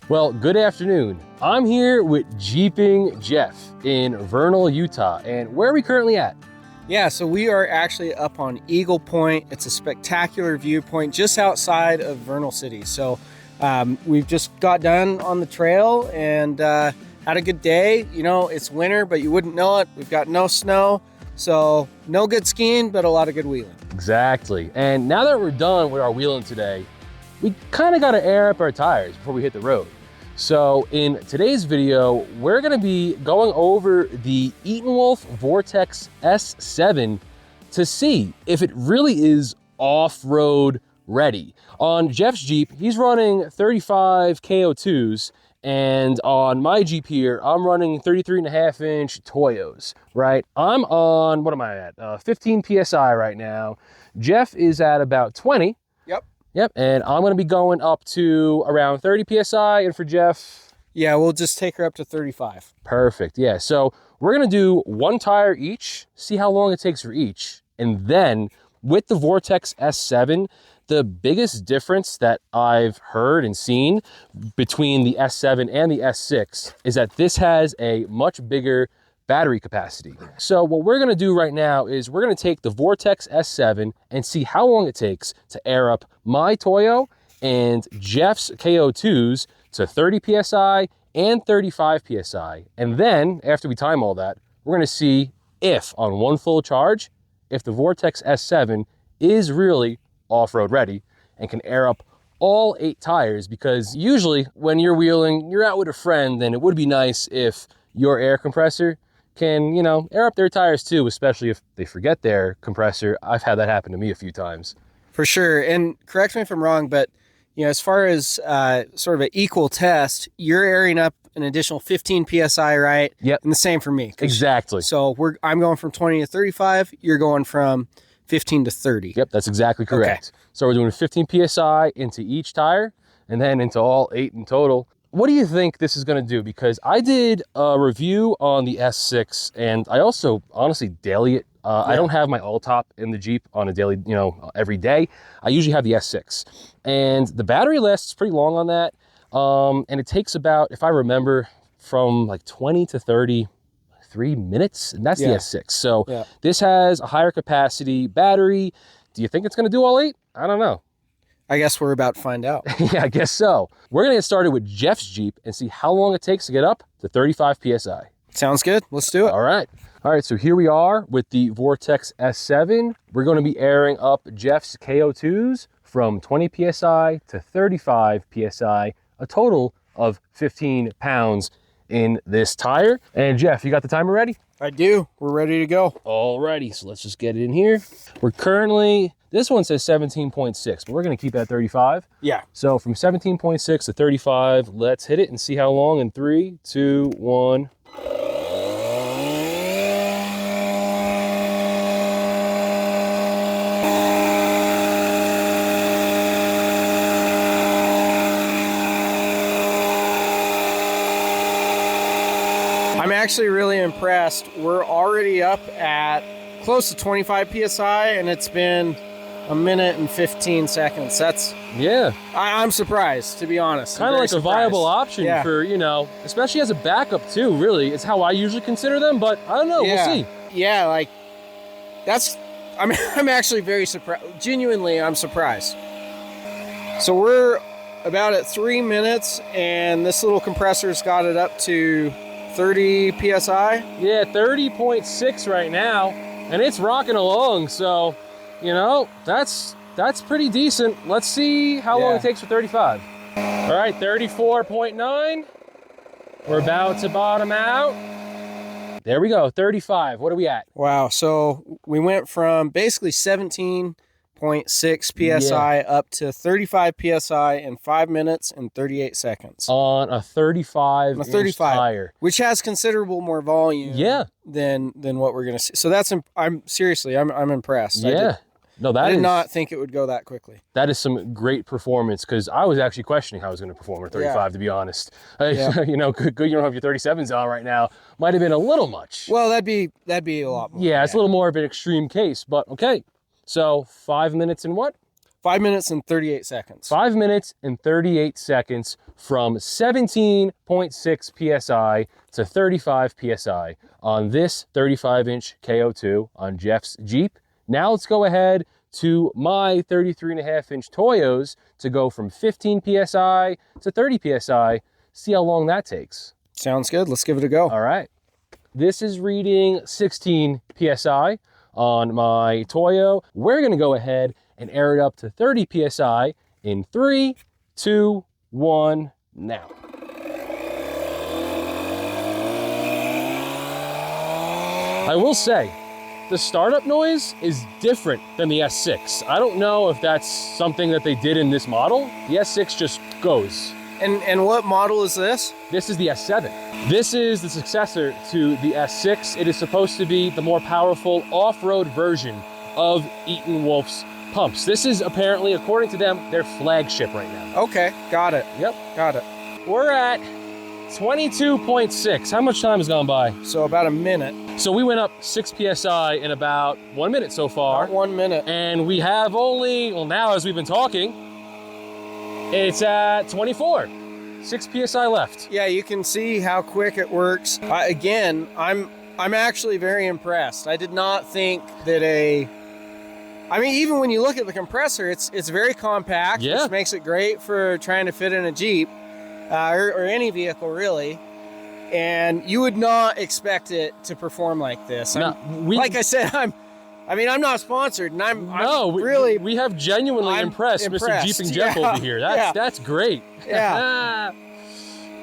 Well, good afternoon. I'm here with Jeeping Jeff in Vernal, Utah. And where are we currently at? Yeah, so we are actually up on Eagle Point. It's a spectacular viewpoint just outside of Vernal City. So we've just got done on the trail and had a good day. You know, it's winter, but you wouldn't know it. We've got no snow, so no good skiing, but a lot of good wheeling. Exactly. And now that we're done with our wheeling today, we kind of got to air up our tires before we hit the road. So in today's video, we're going to be going over the ETENWOLF Vortex S7 to see if it really is off-road ready. On Jeff's Jeep, he's running 35 KO2s, and on my Jeep here, I'm running 33.5-inch Toyos, right? I'm on, what am I at? 15 PSI right now. Jeff is at about 20. Yep, and I'm gonna be going up to around 30 PSI, and for Jeff? Yeah, we'll just take her up to 35. Perfect, yeah. So we're gonna do one tire each, see how long it takes for each, and then with the Vortex S7, the biggest difference that I've heard and seen between the S7 and the S6 is that this has a much bigger battery capacity. So what we're gonna do right now is we're gonna take the Vortex S7 and see how long it takes to air up my Toyo and Jeff's KO2s to 30 PSI and 35 PSI. And then after we time all that, we're gonna see if on one full charge, if the Vortex S7 is really off-road ready and can air up all 8 tires, because usually when you're wheeling, you're out with a friend, and it would be nice if your air compressor can, you know, air up their tires too, especially if they forget their compressor. I've had that happen to me a few times. For sure, and correct me if I'm wrong, but you know, as far as sort of an equal test, you're airing up an additional 15 PSI, right? Yep. And the same for me. Exactly. So I'm going from 20 to 35, you're going from 15 to 30. Yep, that's exactly correct. Okay. So we're doing 15 PSI into each tire and then into all 8 in total. What do you think this is going to do? Because I did a review on the S6, and I also honestly daily it. I don't have my all top in the Jeep on a daily, you know, every day. I usually have the S6, and the battery lasts pretty long on that. And it takes about, if I remember, from like 20 to 33 minutes, and that's the S6. So this has a higher capacity battery. Do you think it's going to do all 8? I don't know. I guess we're about to find out. Yeah, I guess so. We're going to get started with Jeff's Jeep and see how long it takes to get up to 35 PSI. Sounds good. Let's do it. All right. All right, so here we are with the Vortex S7. We're going to be airing up Jeff's KO2s from 20 PSI to 35 PSI, a total of 15 pounds in this tire. And Jeff, you got the timer ready? I do. We're ready to go. Alrighty, so let's just get it in here. We're currently, this one says 17.6, but we're gonna keep it at 35. Yeah. So from 17.6 to 35, let's hit it and see how long in 3, 2, 1. I'm actually really impressed. We're already up at close to 25 PSI, and it's been 1 minute and 15 seconds. That's, I'm surprised, to be honest. Kind of like a viable option for, you know, especially as a backup too, really. It's how I usually consider them, but I don't know, we'll see. Yeah, like, that's, I'm actually very surprised. Genuinely, I'm surprised. So we're about at 3 minutes, and this little compressor's got it up to 30 PSI? Yeah, 30.6 right now, and it's rocking along, so, you know, that's pretty decent. Let's see how long it takes for 35. All right, 34.9. We're about to bottom out. There we go, 35. What are we at? Wow, so we went from basically 17.6 PSI up to 35 PSI in 5 minutes and 38 seconds. On a 35 inch tire. Which has considerable more volume than what we're going to see. So that's, I'm impressed. Yeah. I did not think it would go that quickly. That is some great performance, because I was actually questioning how I was going to perform at 35, to be honest. You know, good you don't have your 37s on right now. Might have been a little much. Well, that'd be a lot more. Yeah, it's a little more of an extreme case, but okay. So 5 minutes and what? 5 minutes and 38 seconds. 5 minutes and 38 seconds from 17.6 PSI to 35 PSI on this 35-inch KO2 on Jeff's Jeep. Now let's go ahead to my 33.5-inch Toyos to go from 15 PSI to 30 PSI. See how long that takes. Sounds good. Let's give it a go. All right. This is reading 16 PSI on my Toyo. We're going to go ahead and air it up to 30 PSI in 3, 2, 1, now. I will say, the startup noise is different than the S6. I don't know if that's something that they did in this model. The S6 just goes. And what model is this? This is the S7. This is the successor to the S6. It is supposed to be the more powerful off-road version of ETENWOLF's pumps. This is apparently, according to them, their flagship right now. Okay, got it. Yep. Got it. We're at 22.6. How much time has gone by? So about a minute. So we went up 6 PSI in about 1 minute so far. About 1 minute. And we have only, well now as we've been talking, it's at 24. 6 PSI left. Yeah, you can see how quick it works. Again, I'm actually very impressed. I did not think that I mean, even when you look at the compressor, it's very compact, yeah, which makes it great for trying to fit in a Jeep or any vehicle, really. And you would not expect it to perform like this. No, like I said, I'm not sponsored, and I'm really we have genuinely impressed Mr. Jeep and Jeff over here. That's great. Yeah.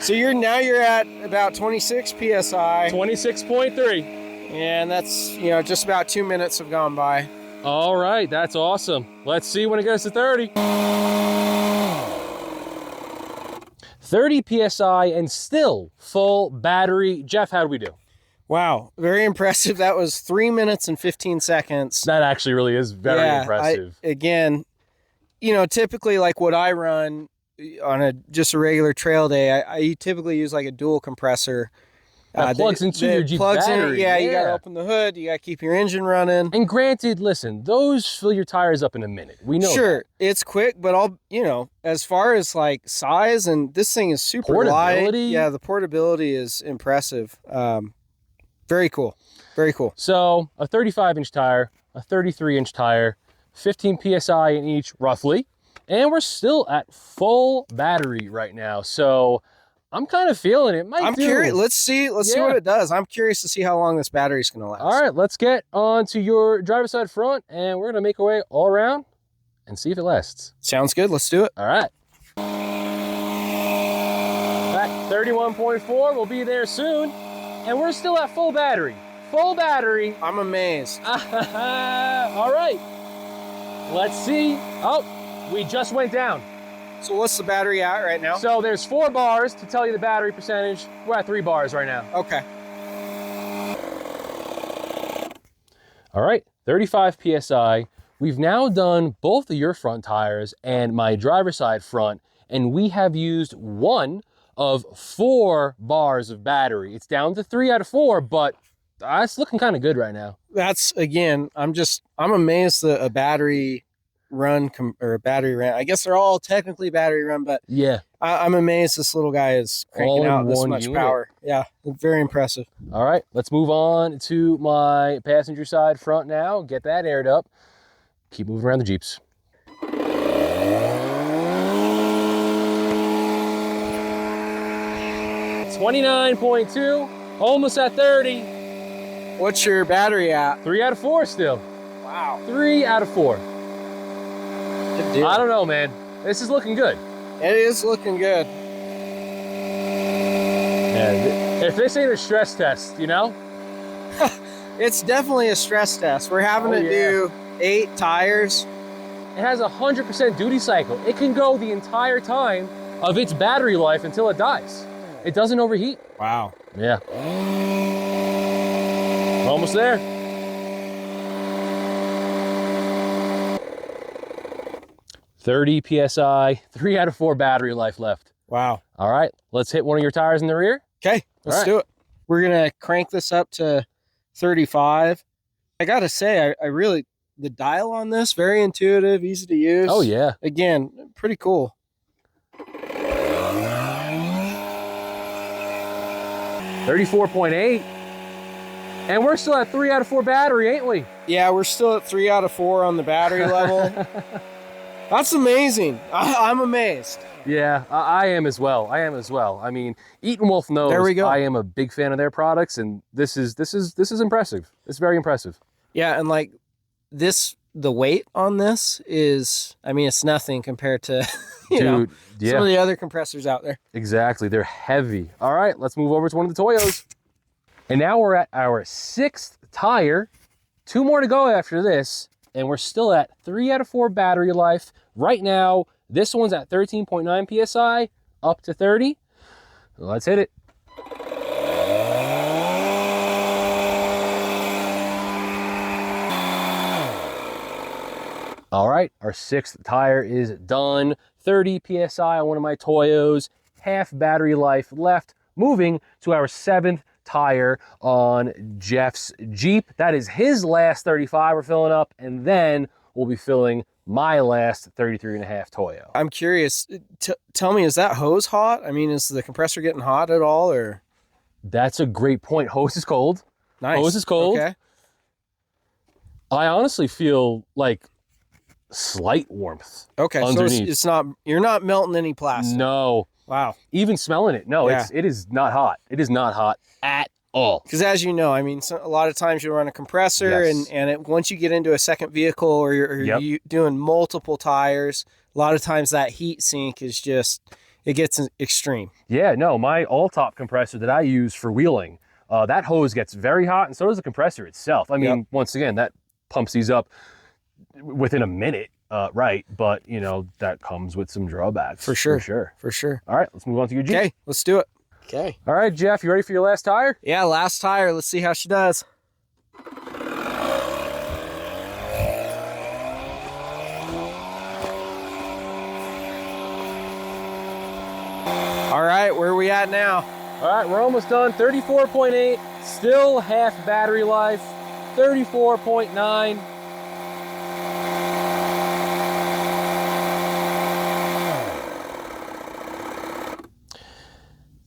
So you're at about 26 PSI. 26.3. And that's, just about 2 minutes have gone by. All right, that's awesome. Let's see when it goes to 30. 30 PSI and still full battery. Jeff, how do we do? Wow, very impressive. That was 3 minutes and 15 seconds. That actually really is very impressive. Again, typically like what I run on just a regular trail day, I typically use like a dual compressor. That plugs into your Jeep battery. You got to open the hood. You got to keep your engine running. And granted, listen, those fill your tires up in a minute. We know Sure, it's quick, but as far as like size, and this thing is super light. Yeah, the portability is impressive. Very cool. Very cool. So a 35-inch tire, a 33-inch tire, 15 PSI in each, roughly. And we're still at full battery right now. So I'm kind of feeling it. I'm curious. Let's see what it does. I'm curious to see how long this battery's going to last. All right, let's get onto your driver's side front, and we're going to make our way all around and see if it lasts. Sounds good. Let's do it. All right. At 31.4, we'll be there soon. And we're still at full battery. Full battery. I'm amazed. All right. Let's see. Oh, we just went down. So what's the battery at right now? So there's 4 bars to tell you the battery percentage. We're at 3 bars right now. Okay. All right, 35 PSI. We've now done both of your front tires and my driver's side front, and we have used 1 of 4 bars of battery. It's down to 3 out of 4, but it's looking kind of good right now. That's, again, I'm amazed that a battery run or a battery run. I guess they're all technically battery run, but yeah, I'm amazed this little guy is cranking out this much power. Yeah, very impressive. All right, let's move on to my passenger side front now. Get that aired up. Keep moving around the Jeeps. 29.2, almost at 30. What's your battery at? 3 out of 4 still. Wow. 3 out of 4. Good deal. I don't know, man. This is looking good. It is looking good. Yeah, if this ain't a stress test, It's definitely a stress test. We're having to do 8 tires. It has 100% duty cycle. It can go the entire time of its battery life until it dies. It doesn't overheat. Wow. Yeah. Almost there. .30 PSI, 3 out of 4 battery life left. Wow. All right, let's hit one of your tires in the rear. Okay, let's do it. We're gonna crank this up to 35. I gotta say, I really the dial on this, very intuitive, easy to use. Oh yeah. Again, pretty cool. 34.8. And we're still at 3 out of 4 battery, ain't we? Yeah, we're still at 3 out of 4 on the battery level. That's amazing. I'm amazed. Yeah, I am as well. I am as well. I mean, ETENWOLF knows There we go. I am a big fan of their products, and this is impressive. It's very impressive. Yeah, and like this, the weight on this is, I mean, it's nothing compared to you know, yeah, some of the other compressors out there. exactly. They're heavy. All right, let's move over to one of the Toyos. And now we're at our 6th tire. 2 more to go after this, and we're still at 3 out of 4 battery life. Right now, this one's at 13.9 PSI, up to 30. Let's hit it. All right, our 6th tire is done. 30 PSI on one of my Toyos, half battery life left. Moving to our 7th tire on Jeff's Jeep. That is his last 35 we're filling up, and then we'll be filling my last 33.5 Toyo. I'm curious, tell me, is that hose hot? I mean, is the compressor getting hot at all, or? That's a great point. Hose is cold. Nice. Hose is cold. Okay. I honestly feel like slight warmth. Okay, underneath. so it's not, you're not melting any plastic. No. Wow. Even smelling it. No, Yeah. it is not hot. It is not hot at all. Because as you know, I mean, a lot of times you run a compressor, Yes. and once you get into a second vehicle, or you're doing multiple tires, a lot of times that heat sink is just, it gets extreme. Yeah, no, my all-top compressor that I use for wheeling, that hose gets very hot, and so does the compressor itself. I mean, once again, that pumps these up within a minute, right? But, you know, that comes with some drawbacks. For sure. For sure. For sure. All right, let's move on to your Jeep. Okay, let's do it. Okay. All right, Jeff, you ready for your last tire? Yeah, last tire. Let's see how she does. All right, where are we at now? All right, we're almost done. 34.8, still half battery life. 34.9.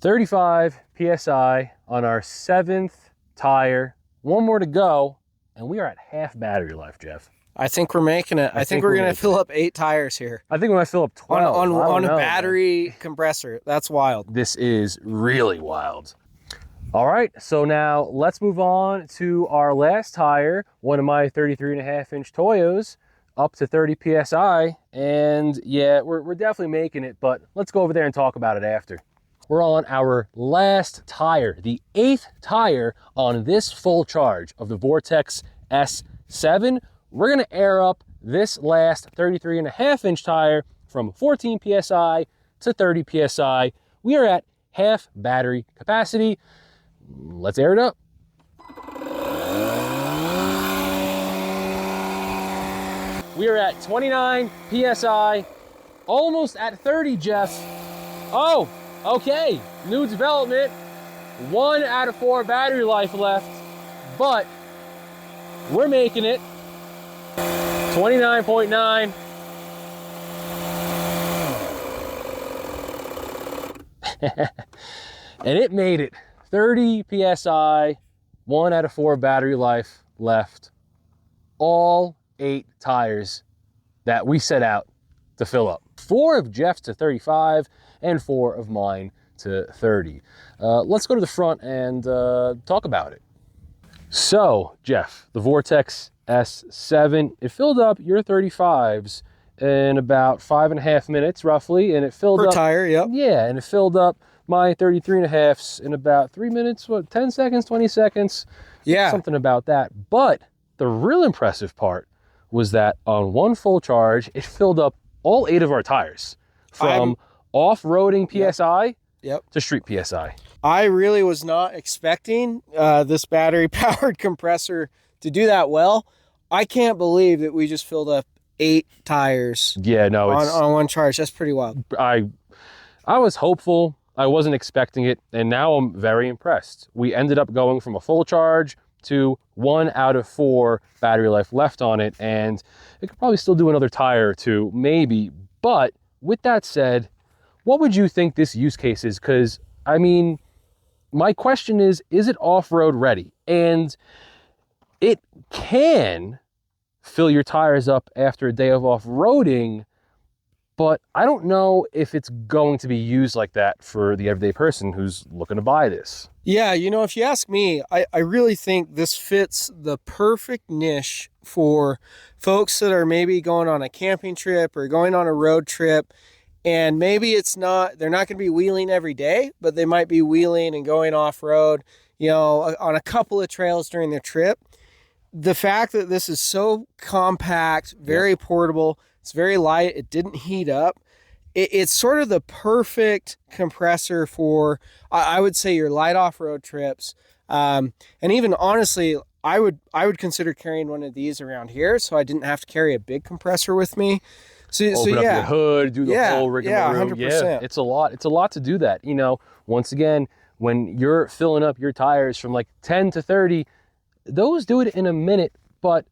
$35 PSI on our 7th tire. 1 more to go, and we are at half battery life, Jeff. I think we're making it. I think we're going to fill up 8 tires here. I think we might fill up 12. On a battery compressor. That's wild. This is really wild. All right, so now let's move on to our last tire, one of my 33.5-inch Toyos, up to 30 PSI. And yeah, we're definitely making it, but let's go over there and talk about it after. We're on our last tire, the 8th tire on this full charge of the Vortex S7. We're gonna air up this last 33.5-inch tire from 14 PSI to 30 PSI. We are at half battery capacity. Let's air it up. We are at 29 PSI, almost at 30, Jeff. Oh, okay, new development. 1 out of 4 battery life left, but we're making it. 29.9. And it made it. 30 PSI, 1 out of 4 battery life left. All 8 tires that we set out to fill up. 4 of Jeff's to 35 and 4 of mine to 30. Let's go to the front and talk about it. So, Jeff, the Vortex S7, it filled up your 35s in about 5.5 minutes, roughly, and it filled Per up tire, yep. Yeah, and it filled up my 33.5s in about 3 minutes, what, 10 seconds, 20 seconds? Yeah. Something about that. But the real impressive part was that on 1 full charge, it filled up all 8 of our tires from off-roading PSI to street PSI. I really was not expecting this battery-powered compressor to do that well. I can't believe that we just filled up 8 tires on 1 charge. That's pretty wild. I was hopeful. I wasn't expecting it, and now I'm very impressed. We ended up going from a full charge to 1 out of 4 battery life left on it, and it could probably still do another tire or two, maybe. But with that said, what would you think this use case is? Because, I mean, my question is it off-road ready? And it can fill your tires up after a day of off-roading, but I don't know if it's going to be used like that for the everyday person who's looking to buy this. Yeah, you know, if you ask me, I really think this fits the perfect niche for folks that are maybe going on a camping trip or going on a road trip, and maybe they're not going to be wheeling every day, but they might be wheeling and going off-road, you know, on a couple of trails during their trip. The fact that this is so compact, very portable, it's very light, it didn't heat up. It's sort of the perfect compressor for, I would say, your light off-road trips. And even honestly, I would consider carrying one of these around here, so I didn't have to carry a big compressor with me. Open up your hood, do the whole rigmarole. 100%. Yeah, it's a lot to do that. You know, once again, when you're filling up your tires from like 10 to 30, those do it in a minute, but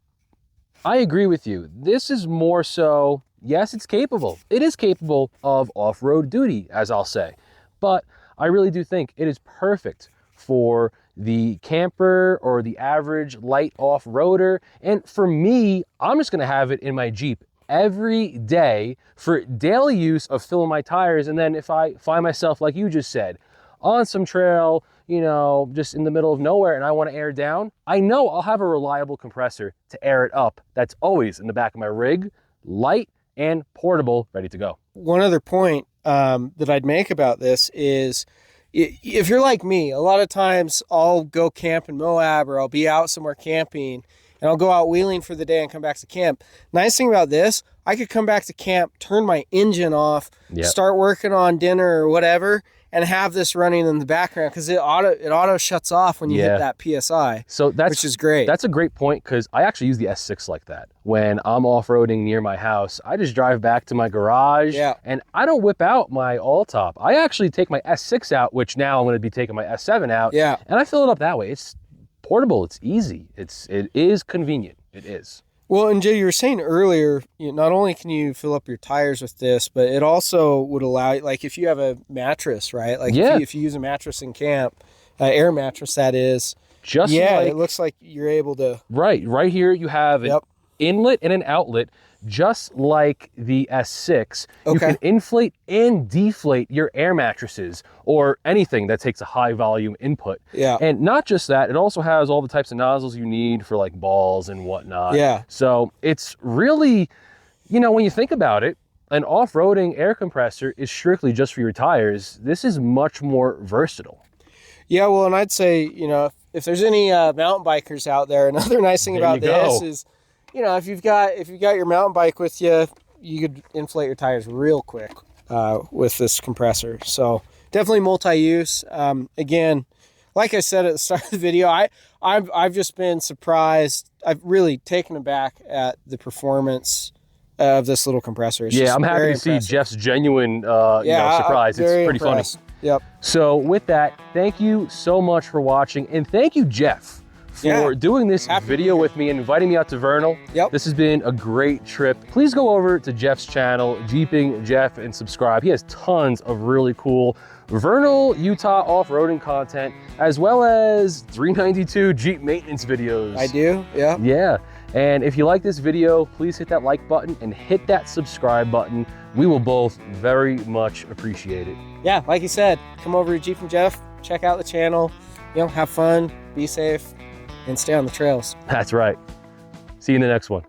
I agree with you. This is more so, yes, it's capable. It is capable of off-road duty, as I'll say. But I really do think it is perfect for the camper or the average light off-roader. And for me, I'm just gonna have it in my Jeep every day for daily use of filling my tires. And then if I find myself, like you just said, on some trail, you know, just in the middle of nowhere and I want to air down, I know I'll have a reliable compressor to air it up. That's always in the back of my rig, light and portable, ready to go. One other point that I'd make about this is, if you're like me, a lot of times I'll go camp in Moab or I'll be out somewhere camping and I'll go out wheeling for the day and come back to camp. Nice thing about this, I could come back to camp, turn my engine off, start working on dinner or whatever, and have this running in the background because it auto shuts off when you hit that PSI. So which is great. That's a great point, because I actually use the S6 like that. When I'm off-roading near my house, I just drive back to my garage and I don't whip out my all-top. I actually take my S6 out, which now I'm going to be taking my S7 out, and I fill it up that way. It's portable, it's easy, it is convenient, it is. Well, and Jay, you were saying earlier, not only can you fill up your tires with this, but it also would allow, like if you have a mattress, right? Like if you use a mattress in camp, air mattress that is, just it looks like you're able to. Right here you have an inlet and an outlet, just like the S6. You can inflate and deflate your air mattresses or anything that takes a high volume input. And not just that, it also has all the types of nozzles you need for like balls and whatnot. So it's really, you know, when you think about it, an off-roading air compressor is strictly just for your tires. This is much more versatile. Yeah, well, and I'd say, you know, if there's any mountain bikers out there, another nice thing about this is, you know, if you've got your mountain bike with you, you could inflate your tires real quick with this compressor. So definitely multi-use. Again, like I said at the start of the video, I've just been surprised. I've really taken aback at the performance of this little compressor. It's I'm happy to see Jeff's genuine surprise. It's pretty impressed. funny. So with that, thank you so much for watching, and thank you, Jeff, for doing this video with me and inviting me out to Vernal. This has been a great trip. Please go over to Jeff's channel, Jeeping Jeff, and subscribe. He has tons of really cool Vernal, Utah off-roading content, as well as 392 Jeep maintenance videos. I do, Yeah, and if you like this video, please hit that like button and hit that subscribe button. We will both very much appreciate it. Yeah, like you said, come over to Jeeping Jeff, check out the channel, you know, have fun, be safe, and stay on the trails. That's right. See you in the next one.